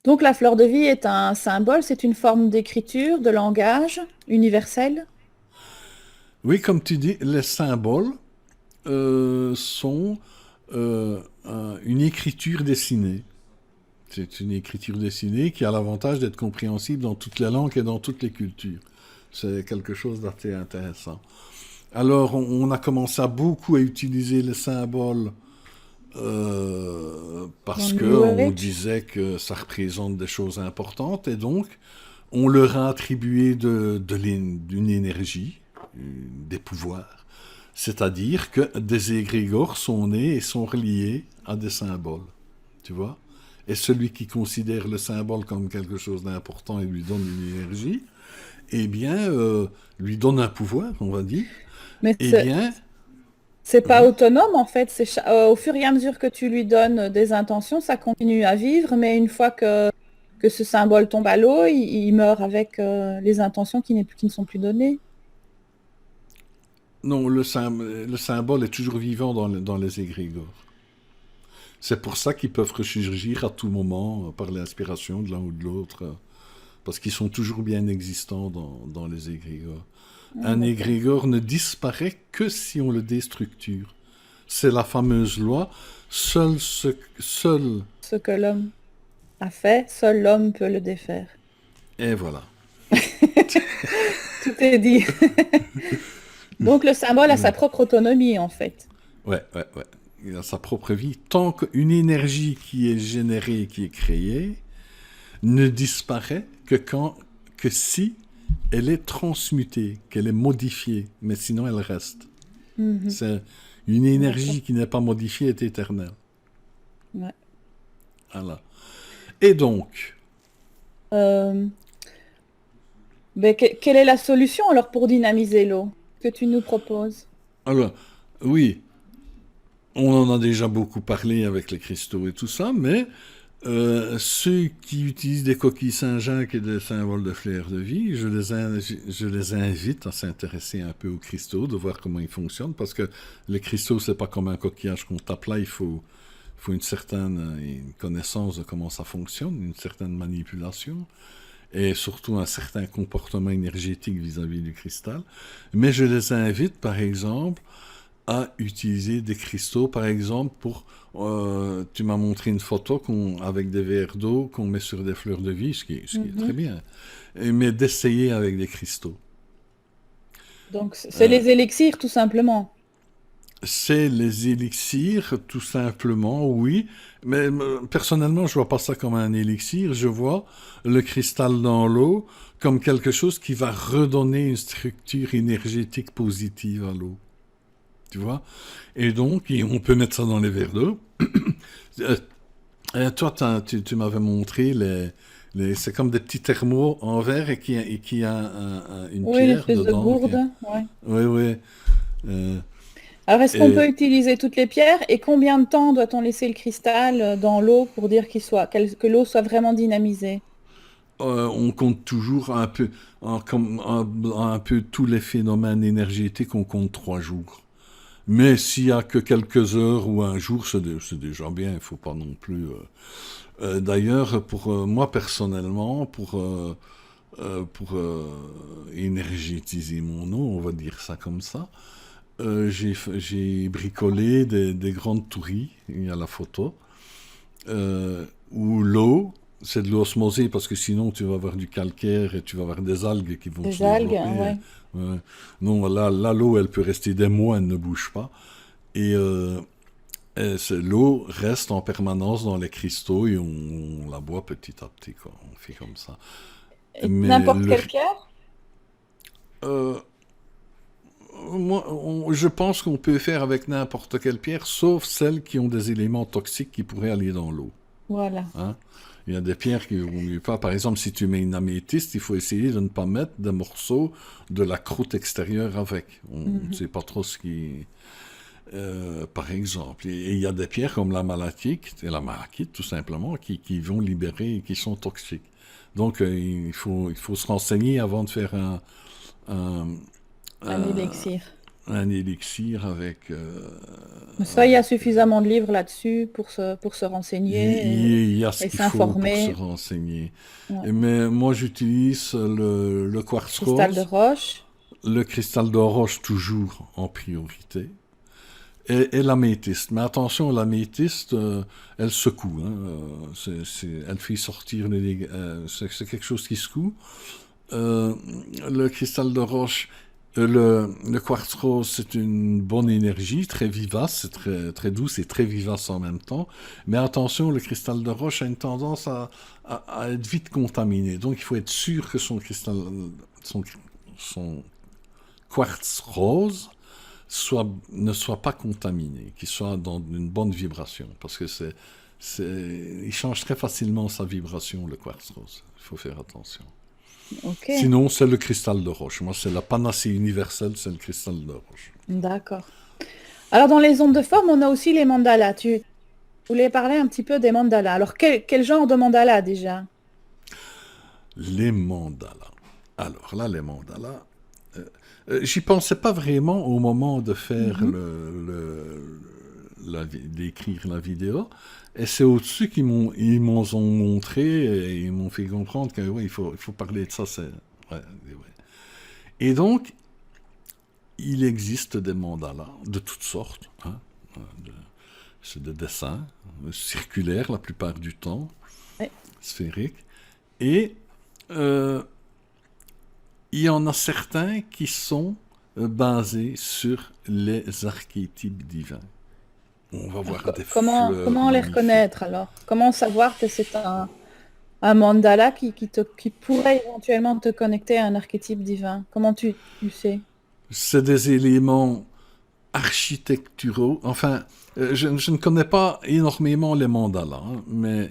Donc la fleur de vie est un symbole, c'est une forme d'écriture, de langage universel. Oui, comme tu dis, les symboles sont une écriture dessinée. C'est une écriture dessinée qui a l'avantage d'être compréhensible dans toutes les langues et dans toutes les cultures. C'est quelque chose d'assez intéressant. Alors, on a commencé à beaucoup à utiliser les symboles Dans parce le que New on Age. disait que ça représente des choses importantes et donc on leur a attribué d'une énergie, des pouvoirs. C'est-à-dire que des égrégores sont nés et sont reliés à des symboles. Tu vois? Et celui qui considère le symbole comme quelque chose d'important et lui donne une énergie, eh bien, lui donne un pouvoir, on va dire. Mais Eh bien, c'est pas oui. autonome en fait. Au fur et à mesure que tu lui donnes des intentions, ça continue à vivre, mais une fois que ce symbole tombe à l'eau, il meurt avec les intentions qui ne sont plus données. Non, le symbole est toujours vivant dans les égrégores. C'est pour ça qu'ils peuvent ressurgir à tout moment par l'inspiration de l'un ou de l'autre, parce qu'ils sont toujours bien existants dans les égrégores. Ah, Un d'accord. égrégore ne disparaît que si on le déstructure. C'est la fameuse loi, seul, Ce que l'homme a fait, seul l'homme peut le défaire. et voilà. Tout est dit. Donc le symbole a sa propre autonomie en fait. Ouais, ouais, ouais. Il a sa propre vie. Tant qu'une énergie qui est générée, qui est créée, ne disparaît que si elle est transmutée, qu'elle est modifiée, mais sinon elle reste. Mhm. C'est une D'accord. énergie qui n'est pas modifiée est éternelle. Ouais. Voilà. Et donc, Euh, mais quelle est la solution alors pour dynamiser l'eau que tu nous proposes? alors, oui, on en a déjà beaucoup parlé avec les cristaux et tout ça, mais ceux qui utilisent des coquilles Saint-Jacques et des symboles de fleurs de vie, je les invite à s'intéresser un peu aux cristaux, de voir comment ils fonctionnent, parce que les cristaux, c'est pas comme un coquillage qu'on tape là, faut une certaine une connaissance de comment ça fonctionne, une certaine manipulation, et surtout un certain comportement énergétique vis-à-vis du cristal. Mais je les invite, par exemple, à utiliser des cristaux, par exemple, pour... tu m'as montré une photo avec des verres d'eau qu'on met sur des fleurs de vie, ce qui est très Mhm. bien. Mais d'essayer avec des cristaux. Donc c'est Euh, les élixirs tout simplement. c'est les élixirs, tout simplement, oui. Mais personnellement, je vois pas ça comme un élixir. Je vois le cristal dans l'eau comme quelque chose qui va redonner une structure énergétique positive à l'eau. Tu vois? Et donc, on peut mettre ça dans les verres d'eau. Euh, toi, tu m'avais montré c'est comme des petits thermos en verre et qui a une Oui, une pierre espèce de dedans. gourde. Ouais. Oui, oui. Euh, Alors est-ce qu'on peut et utiliser toutes les pierres et combien de temps doit-on laisser le cristal dans l'eau pour dire que l'eau soit vraiment dynamisée? on compte toujours un peu, un peu tous les phénomènes énergétiques, on compte 3 jours. Mais s'il y a que quelques heures ou un jour, c'est déjà bien. Il ne faut pas non plus. D'ailleurs, pour moi personnellement, pour énergétiser mon eau, on va dire ça comme ça, j'ai bricolé des grandes touries, il y a la photo, où l'eau, c'est de l'eau osmosée parce que sinon tu vas avoir du calcaire et tu vas avoir des algues qui vont se Des algues, développer. ouais. Non, là l'eau, elle peut rester des mois, elle ne bouge pas. Et l'eau reste en permanence dans les cristaux et on la boit petit à petit, quoi. On fait comme ça. Et Mais n'importe quelle pierre? euh, je pense qu'on peut faire avec n'importe quelle pierre, sauf celles qui ont des éléments toxiques qui pourraient aller dans l'eau. Voilà. Hein. Il y a des pierres qui ne vont mieux pas. Par exemple, si tu mets une améthyste, il faut essayer de ne pas mettre des morceaux de la croûte extérieure avec. On ne Mhm. sait pas trop ce qui... par exemple. Et il y a des pierres comme la malachite, et la malachite tout simplement, qui vont libérer et qui sont toxiques. Donc il faut se renseigner avant de faire un, Un un- élixir. un élixir avec... Ça, il y a suffisamment de livres là-dessus pour se il renseigner y a ce et qu'il faut pour se s'informer. renseigner. Ouais. Mais moi, j'utilise le quartz Cristal de rose, roche. le cristal de roche toujours en priorité, et l'améthyste. Mais attention, l'améthyste, elle secoue. Hein, elle fait sortir les dégâts. C'est quelque chose qui secoue. Euh, le cristal de roche, le quartz rose, c'est une bonne énergie, très vivace, c'est très douce et très vivace en même temps. Mais attention, le cristal de roche a une tendance à être vite contaminé. Donc il faut être sûr que son, son quartz rose ne soit pas contaminé, qu'il soit dans une bonne vibration. Parce que il change très facilement sa vibration, le quartz rose. Il faut faire attention. Ok, Sinon, c'est le cristal de roche. Moi, c'est la panacée universelle, c'est le cristal de roche. d'accord. Alors, dans les ondes de forme, on a aussi les mandalas. Tu voulais parler un petit peu des mandalas. Alors, quel genre de mandala déjà? Les mandalas. Alors là, les mandalas, j'y pensais pas vraiment au moment de faire Mhm. d'écrire la vidéo. Et c'est au-dessus ils m'ont ont montré et ils m'ont fait comprendre que ouais, il faut parler de ça. Ouais, ouais. Et donc, il existe des mandalas de toutes sortes. Hein, de- c'est des dessins circulaires la plupart du temps, Ouais. sphériques. Et euh, il y en a certains qui sont basés sur les archétypes divins. On va Alors, voir des fleurs comment les magnifiques. reconnaître alors? Comment savoir que c'est un mandala qui pourrait éventuellement te connecter à un archétype divin? Comment tu sais? C'est des éléments architecturaux. Enfin, je ne connais pas énormément les mandalas, hein, mais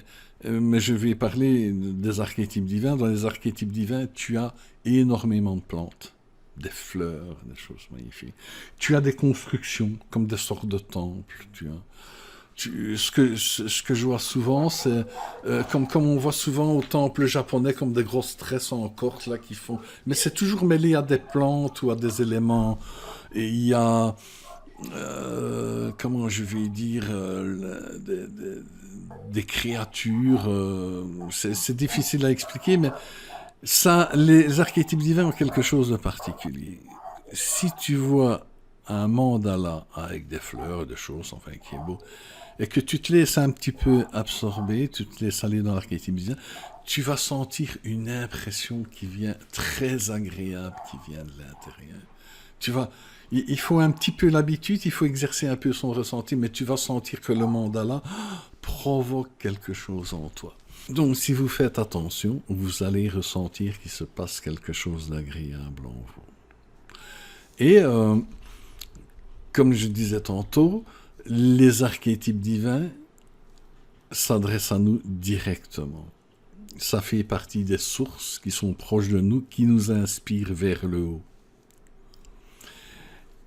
je vais parler des archétypes divins. Dans les archétypes divins, tu as énormément de plantes, des fleurs, des choses magnifiques. Tu as des constructions, comme des sortes de temples. Ce que je vois souvent, c'est comme on voit souvent au temple japonais, comme des grosses tresses en corde là qui font. Mais c'est toujours mêlé à des plantes ou à des éléments. Et il y a comment je vais dire, des créatures. C'est difficile à expliquer, mais ça, les archétypes divins ont quelque chose de particulier. Si tu vois un mandala avec des fleurs, des choses, enfin, qui est beau, et que tu te laisses un petit peu absorber, tu te laisses aller dans l'archétype divin, tu vas sentir une impression qui vient très agréable, qui vient de l'intérieur. Tu vas, il faut un petit peu l'habitude, il faut exercer un peu son ressenti, mais tu vas sentir que le mandala provoque quelque chose en toi. Donc, si vous faites attention, vous allez ressentir qu'il se passe quelque chose d'agréable en vous. Et comme je disais tantôt, les archétypes divins s'adressent à nous directement. Ça fait partie des sources qui sont proches de nous, qui nous inspirent vers le haut.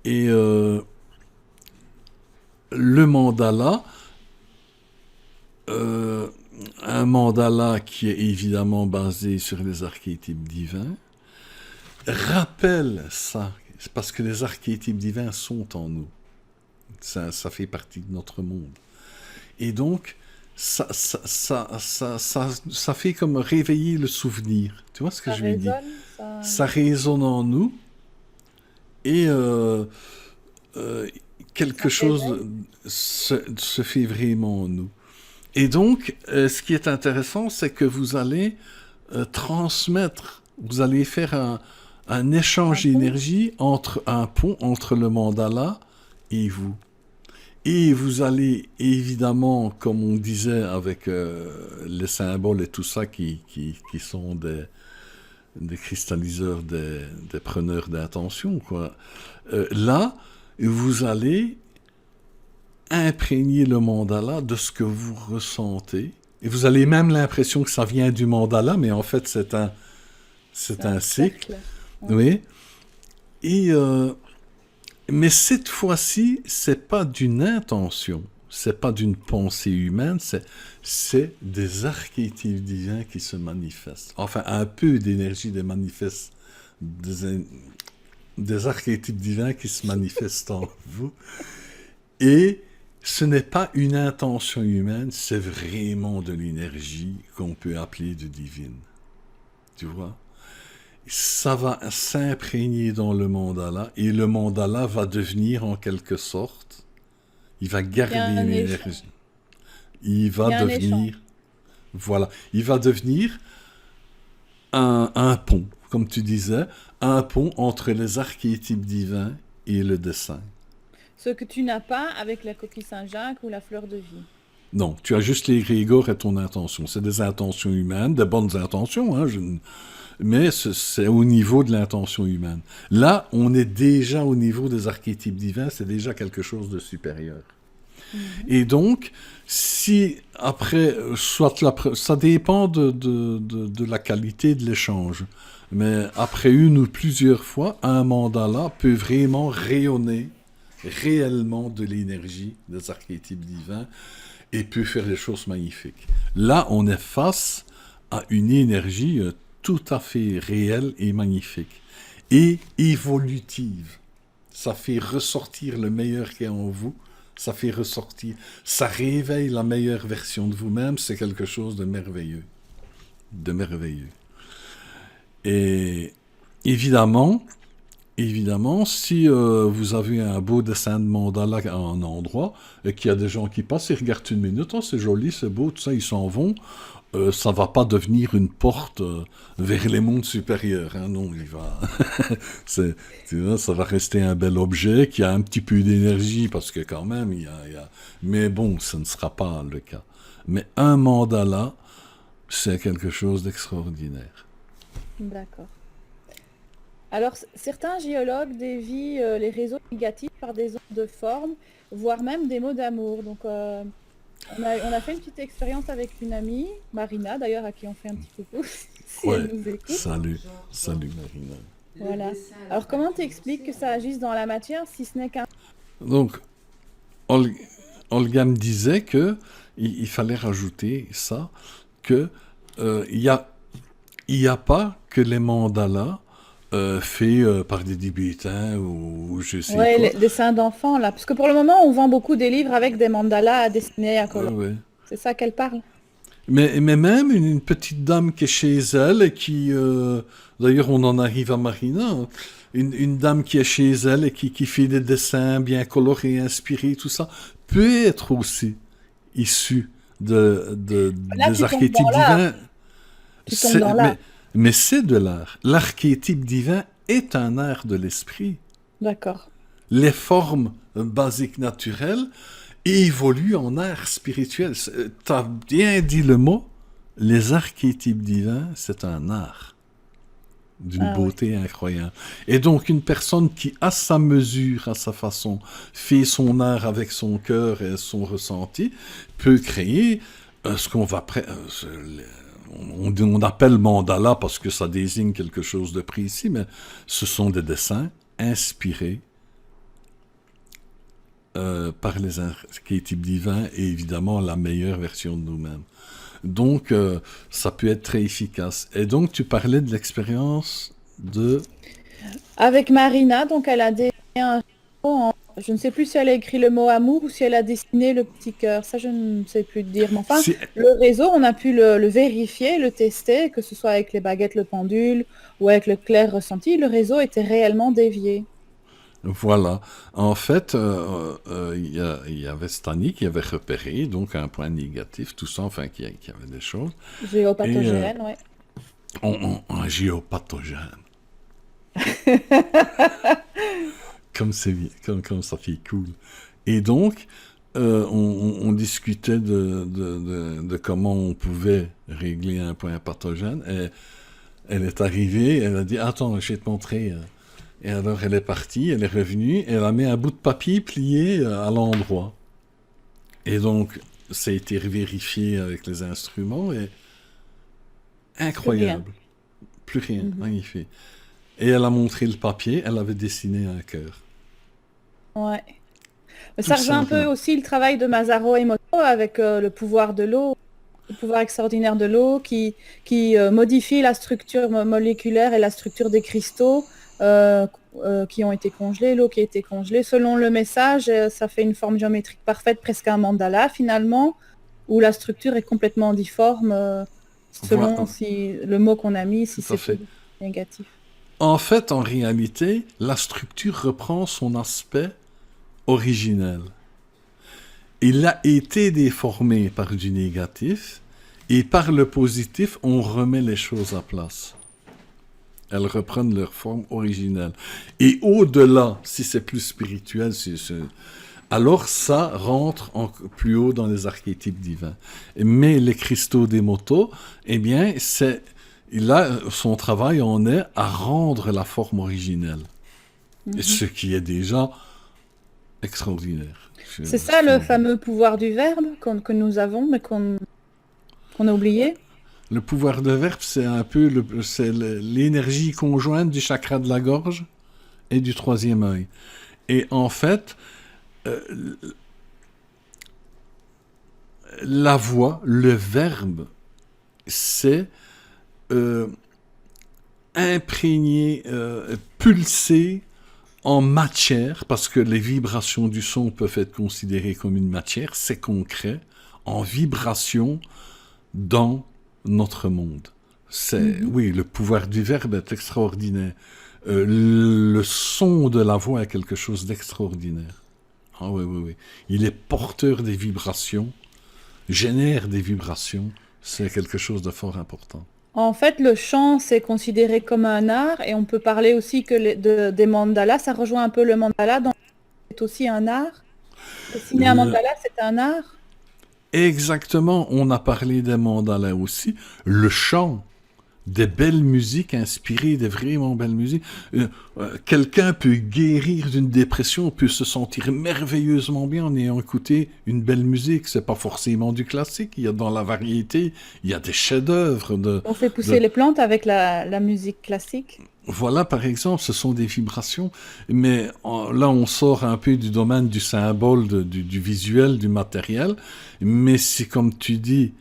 Et le mandala, euh, un mandala qui est évidemment basé sur les archétypes divins, rappelle ça, parce que les archétypes divins sont en nous. Ça fait partie de notre monde. Et donc, ça fait comme réveiller le souvenir. Tu vois ce que Ça je veux dire? résonne, ça... Ça résonne en nous et euh, quelque Ça chose réveille. se fait vraiment en nous. Et donc, ce qui est intéressant, c'est que vous allez transmettre, vous allez faire un Un échange pont. d'énergie entre un pont entre le mandala et vous. Et vous allez évidemment, comme on disait avec les symboles et tout ça, qui sont des cristalliseurs, des preneurs d'intention, quoi. Là, vous allez imprégner le mandala de ce que vous ressentez. Et vous avez même l'impression que ça vient du mandala, mais en fait, C'est c'est un un cycle. cercle. Ouais. Oui. Et, mais cette fois-ci, c'est pas d'une intention, c'est pas d'une pensée humaine, c'est des archétypes divins qui se manifestent. Enfin, un peu d'énergie des manifestes, des, des archétypes divins qui se manifestent en vous. Et ce n'est pas une intention humaine, c'est vraiment de l'énergie qu'on peut appeler de divine. Tu vois? Ça va s'imprégner dans le mandala et le mandala va devenir en quelque sorte, il va Il y a garder un une échange. énergie. Il Il va y a un échange. devenir, voilà, il va devenir un pont, comme tu disais, un pont entre les archétypes divins et le dessin. Ce que tu n'as pas avec la coquille Saint-Jacques ou la fleur de vie. Non, tu as juste l'égrégore et ton intention. C'est des intentions humaines, des bonnes intentions, hein, mais c'est au niveau de l'intention humaine. Là, on est déjà au niveau des archétypes divins, c'est déjà quelque chose de supérieur. Mhm. Et donc, si après, ça dépend de la qualité de l'échange, mais après une ou plusieurs fois, un mandala peut vraiment rayonner réellement de l'énergie des archétypes divins et peut faire des choses magnifiques. Là, on est face à une énergie tout à fait réelle et magnifique et évolutive. Ça fait ressortir le meilleur qui est en vous. Ça fait ressortir, ça réveille la meilleure version de vous-même. C'est quelque chose de merveilleux. De merveilleux. Et évidemment, si vous avez un beau dessin de mandala à un endroit et qu'il y a des gens qui passent, ils regardent une minute, oh, c'est joli, c'est beau, tout ça, ils s'en vont, ça va pas devenir une porte vers les mondes supérieurs. Hein, non, il va, tu vois, ça va rester un bel objet qui a un petit peu d'énergie parce que quand même, mais bon, ce ne sera pas le cas. Mais un mandala, c'est quelque chose d'extraordinaire. D'accord. Alors, certains géologues dévient les réseaux négatifs par des ondes de forme, voire même des mots d'amour. Donc, on a fait une petite expérience avec une amie, Marina, d'ailleurs, à qui on fait un petit coucou, si elle Ouais, nous écoute. salut, salut Marina. Voilà. Alors, comment t'expliques que ça agisse dans la matière si ce n'est qu'un... Donc, Ol- Olga me disait que il fallait rajouter ça, que il y a pas que les mandalas faits par des débutants ou je sais Ouais, quoi. les dessins d'enfants, là. Parce que pour le moment, on vend beaucoup des livres avec des mandalas à dessiner à Ouais, colorier. ouais. C'est ça qu'elle parle. Mais même une petite dame qui est chez elle et qui, d'ailleurs, on en arrive à Marina, hein, une dame qui est chez elle et qui fait des dessins bien colorés, inspirés, tout ça, peut être aussi issue Là, des tu tombes dans archétypes l'art. divins. Tu tombes dans C'est- l'art. mais mais c'est de l'art. L'archétype divin est un art de l'esprit. D'accord. Les formes basiques naturelles évoluent en art spirituel. Tu as bien dit le mot. Les archétypes divins, c'est un art d'une Ah ouais. beauté incroyable. Et donc une personne qui, à sa mesure, à sa façon, fait son art avec son cœur et son ressenti, peut créer ce qu'on va... on appelle mandala parce que ça désigne quelque chose de précis, mais ce sont des dessins inspirés par les archétypes divins et évidemment la meilleure version de nous-mêmes. Donc, ça peut être très efficace. Et donc, tu parlais de l'expérience de... Avec Marina, donc elle a dessiné un réseau je ne sais plus si elle a écrit le mot amour ou si elle a dessiné le petit cœur. Ça, je ne sais plus te dire. Mais enfin, C'est le réseau, on a pu le vérifier, le tester, que ce soit avec les baguettes, le pendule ou avec le clair ressenti. Le réseau était réellement dévié. Voilà. En fait, il y avait Stani qui avait repéré donc un point négatif, tout ça, enfin, qui avait des choses. Et Géopathogène, ouais. un géopathogène. Comme c'est comme ça fait cool. Et donc, on discutait de comment on pouvait régler un point pathogène. Et elle est arrivée, elle a dit, attends, je vais te montrer. Et alors elle est partie, elle est revenue, elle a mis un bout de papier plié à l'endroit. Et donc, ça a été vérifié avec les instruments et Plus rien. incroyable. Plus rien, Mhm. magnifique. Et elle a montré le papier, elle avait dessiné un cœur. Ouais. Mais Tout ça rejoint un peu simplement. aussi le travail de Masaru Emoto avec le pouvoir de l'eau, le pouvoir extraordinaire de l'eau qui modifie la structure moléculaire et la structure des cristaux qui ont été congelés, l'eau qui a été congelée. Selon le message, ça fait une forme géométrique parfaite, presque un mandala finalement, où la structure est complètement difforme, selon Voilà, si le mot qu'on a mis, si tout à c'est fait. positif ou négatif. En fait, en réalité, la structure reprend son aspect originel. Il a été déformé par du négatif, et par le positif, on remet les choses à place. Elles reprennent leur forme originelle. Et au-delà, si c'est plus spirituel, alors ça rentre plus haut dans les archétypes divins. Mais les cristaux des motos, eh bien, son travail en est à rendre la forme originelle. Et ce qui est déjà extraordinaire. C'est ça le fameux pouvoir du verbe que nous avons, mais qu'on a oublié. Le pouvoir de verbe, c'est un peu l'énergie conjointe du chakra de la gorge et du troisième œil. Et en fait, la voix, le verbe, c'est imprégné, pulsé en matière, parce que les vibrations du son peuvent être considérées comme une matière, c'est concret, en vibration dans notre monde. Oui, le pouvoir du verbe est extraordinaire. Le son de la voix est quelque chose d'extraordinaire. Ah oui, oui, oui. Il est porteur des vibrations, génère des vibrations. C'est quelque chose de fort important. En fait, le chant, c'est considéré comme un art, et on peut parler aussi des mandalas. Ça rejoint un peu le mandala, c'est aussi un art. Dessiner un mandala, c'est un art. Exactement, on a parlé des mandalas aussi. Le chant, des belles musiques inspirées, des vraiment belles musiques. Quelqu'un peut guérir d'une dépression, peut se sentir merveilleusement bien en ayant écouté une belle musique. C'est pas forcément du classique. Il y a dans la variété, il y a des chefs-d'œuvre. On fait pousser les plantes avec la musique classique. Voilà, par exemple, ce sont des vibrations, mais là, on sort un peu du domaine du symbole, du visuel, du matériel, mais c'est comme tu dis,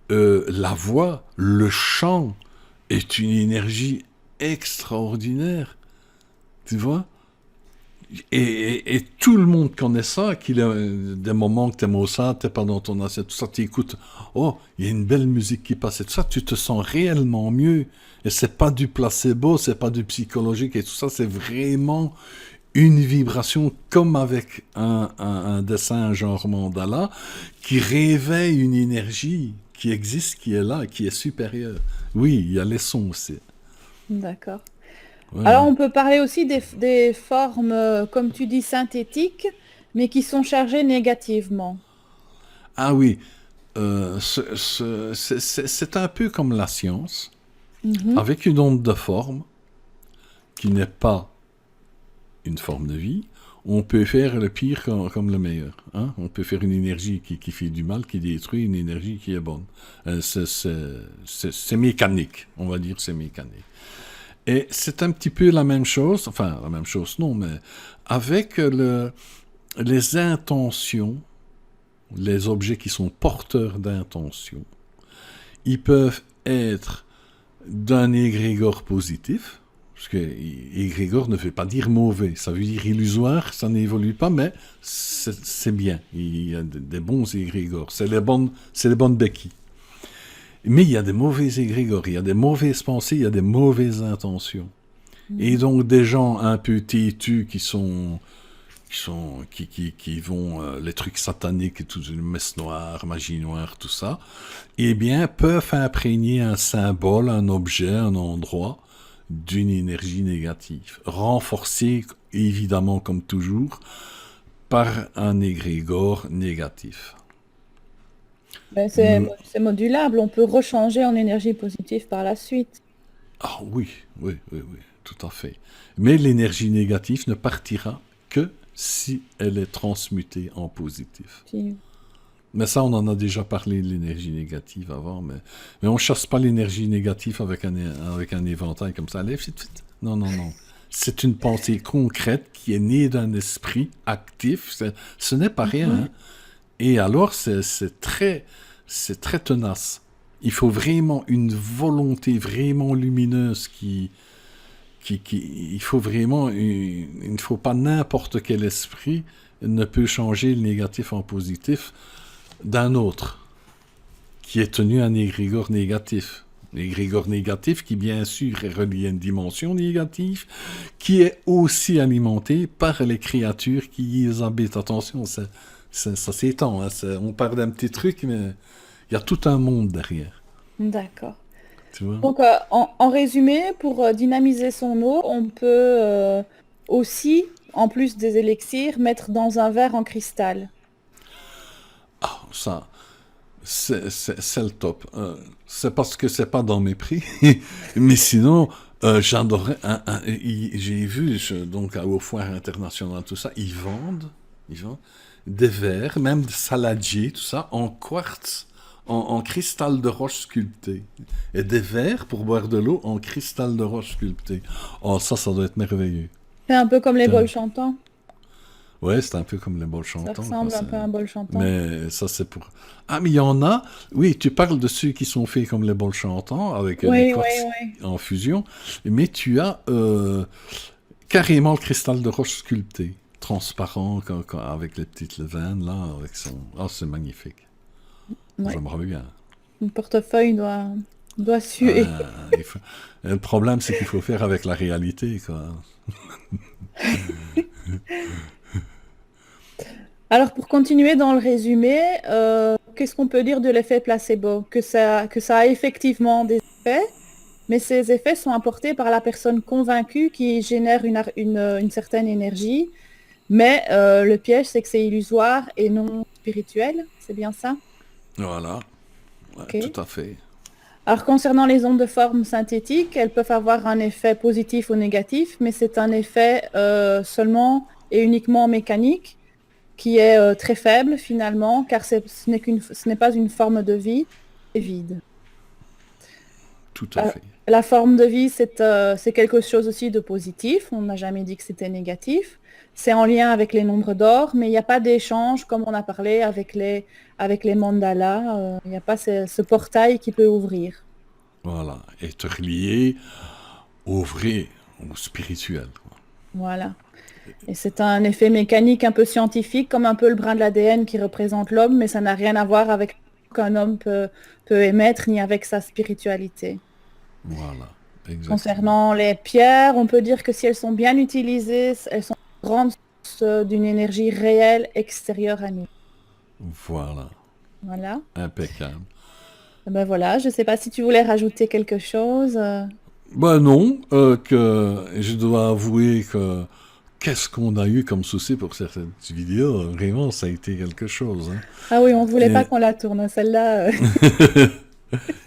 la voix, le chant est une énergie extraordinaire, tu vois? Et tout le monde connaît ça, qu'il y a des moments que t'aimes ça, t'es pas dans ton assiette, tout ça, t'écoutes, oh, il y a une belle musique qui passe, et tout ça, tu te sens réellement mieux. Et c'est pas du placebo, c'est pas du psychologique et tout ça, c'est vraiment une vibration comme avec un dessin genre mandala qui réveille une énergie qui existe, qui est là, qui est supérieure. Oui, il y a les sons aussi. D'accord. Ouais. Alors, on peut parler aussi des formes, comme tu dis, synthétiques, mais qui sont chargées négativement. Ah oui, c'est un peu comme la science, avec une onde de forme qui n'est pas une forme de vie. On peut faire le pire comme le meilleur. Hein? On peut faire une énergie qui fait du mal, qui détruit, une énergie qui est bonne. C'est mécanique, on va dire, c'est mécanique. Et c'est un petit peu la même chose, enfin, la même chose, non, mais avec les intentions, les objets qui sont porteurs d'intentions, ils peuvent être d'un égrégore positif, parce que égrégore ne veut pas dire mauvais, ça veut dire illusoire, ça n'évolue pas, mais c'est bien, il y a des bons égrégores, c'est les bonnes béquilles. Mais il y a des mauvais égrégores, il y a des mauvaises pensées, il y a des mauvaises intentions. Et donc des gens un peu têtus qui vont les trucs sataniques et tout, messe noire, magie noire, tout ça, eh bien peuvent imprégner un symbole, un objet, un endroit d'une énergie négative, renforcée évidemment comme toujours par un égrégore négatif. Ben, c'est modulable, on peut rechanger en énergie positive par la suite. Ah oui, tout à fait. Mais l'énergie négative ne partira que si elle est transmutée en positif. Si. Mais ça, on en a déjà parlé de l'énergie négative avant, mais on ne chasse pas l'énergie négative avec un éventail comme ça. Allez, vite, vite. Non, non, non. C'est une pensée concrète qui est née d'un esprit actif. Ce n'est pas rien. Hein. Et alors, c'est très tenace. Il faut vraiment une volonté vraiment lumineuse qui il faut vraiment, il ne faut pas n'importe quel esprit ne peut changer le négatif en positif d'un autre, qui est tenu à un égrégore négatif. L'égrégore négatif qui, bien sûr, est relié à une dimension négative, qui est aussi alimentée par les créatures qui les habitent. Attention, ça s'étend. Hein, on part d'un petit truc, mais il y a tout un monde derrière. D'accord. Tu vois? Donc, en résumé, pour dynamiser son eau, on peut aussi, en plus des élixirs, mettre dans un verre en cristal. Ah, ça, c'est le top. C'est parce que c'est pas dans mes prix, mais sinon, j'adorerais. J'ai vu donc au foire international tout ça, ils vendent des verres, même des saladiers, tout ça, en quartz, en cristal de roche sculpté, et des verres pour boire de l'eau en cristal de roche sculpté. Oh, ça doit être merveilleux. C'est un peu comme les Putain. bols chantants. Ouais, c'est un peu comme les bols Ça chantants, quoi, ressemble un peu à un bol chantant. Mais ça, c'est pour... Ah, mais il y en a... Oui, tu parles de ceux qui sont faits comme les bols chantants, avec les Oui, quartz oui, oui. en fusion. Mais tu as carrément le cristal de roche sculpté, transparent, avec les petites levaines, là, avec son... Ah, c'est magnifique. Ouais. J'aimerais bien. Le portefeuille doit suer. Le problème, c'est qu'il faut faire avec la réalité, quoi. Alors, pour continuer dans le résumé, qu'est-ce qu'on peut dire de l'effet placebo? Que ça a effectivement des effets, mais ces effets sont apportés par la personne convaincue qui génère une certaine énergie. Mais le piège, c'est que c'est illusoire et non spirituel. C'est bien ça? Voilà. Ouais, Ok. tout à fait. Alors, concernant les ondes de forme synthétique, elles peuvent avoir un effet positif ou négatif, mais c'est un effet seulement et uniquement mécanique, qui est très faible finalement, car ce n'est pas une forme de vie, c'est vide. Tout à fait. La forme de vie, c'est quelque chose aussi de positif, on n'a jamais dit que c'était négatif. C'est en lien avec les nombres d'or, mais il n'y a pas d'échange, comme on a parlé avec les mandalas, il n'y a pas ce portail qui peut ouvrir. Voilà. Être lié au vrai, au spirituel, quoi. Voilà. Et c'est un effet mécanique un peu scientifique, comme un peu le brin de l'ADN qui représente l'homme, mais ça n'a rien à voir avec ce qu'un homme peut émettre, ni avec sa spiritualité. Voilà. Exactement. Concernant les pierres, on peut dire que si elles sont bien utilisées, elles sont une grande source d'une énergie réelle extérieure à nous. Voilà. Voilà. Impeccable. Ben voilà, je ne sais pas si tu voulais rajouter quelque chose. Ben non, que je dois avouer que qu'est-ce qu'on a eu comme souci pour cette vidéo, vraiment, ça a été quelque chose. Hein. Ah oui, on voulait pas Et, qu'on la tourne, celle-là.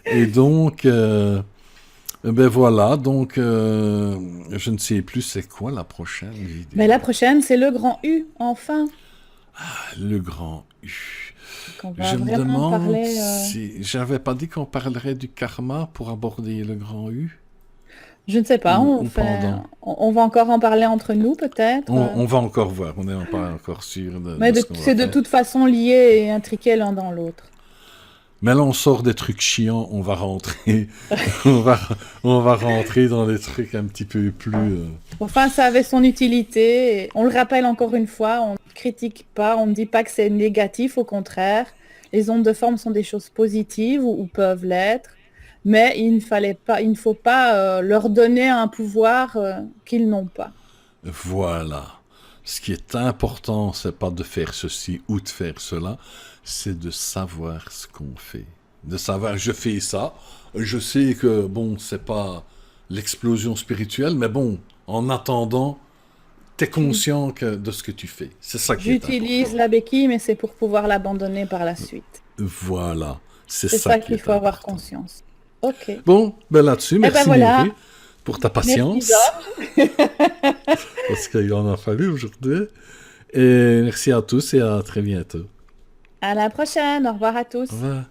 et donc, ben voilà, donc je ne sais plus c'est quoi la prochaine vidéo. Mais la prochaine, c'est le grand U, enfin. Le grand U. Donc on va Je me vraiment demande parler. si j'avais pas dit qu'on parlerait du karma pour aborder le grand U Je ne sais pas, ou pendant. on va encore en parler entre nous peut-être. On va encore voir, on n'est pas encore sûr Mais de ce qu'on va c'est de faire. toute façon lié et intriqué l'un dans l'autre. Mais là, on sort des trucs chiants, on va rentrer, on va rentrer dans des trucs un petit peu plus. Enfin, ça avait son utilité. Et on le rappelle encore une fois, on ne critique pas, on ne dit pas que c'est négatif, au contraire. Les ondes de forme sont des choses positives ou peuvent l'être, mais il ne faut pas leur donner un pouvoir qu'ils n'ont pas. Voilà. Ce qui est important, c'est pas de faire ceci ou de faire cela, c'est de savoir ce qu'on fait. De savoir, je fais ça, je sais que, bon, c'est pas l'explosion spirituelle, mais bon, en attendant, t'es conscient de ce que tu fais. C'est ça qui est J'utilise important. la béquille, mais c'est pour pouvoir l'abandonner par la suite. Voilà. C'est C'est ça ça qui qu'il est faut avoir important. conscience. Ok. Bon, ben là-dessus, Eh ben merci voilà. Mary pour ta Merci patience, Dom. parce qu'il en a fallu aujourd'hui. Et merci à tous et à très bientôt. À la prochaine. Au revoir à tous. Au revoir.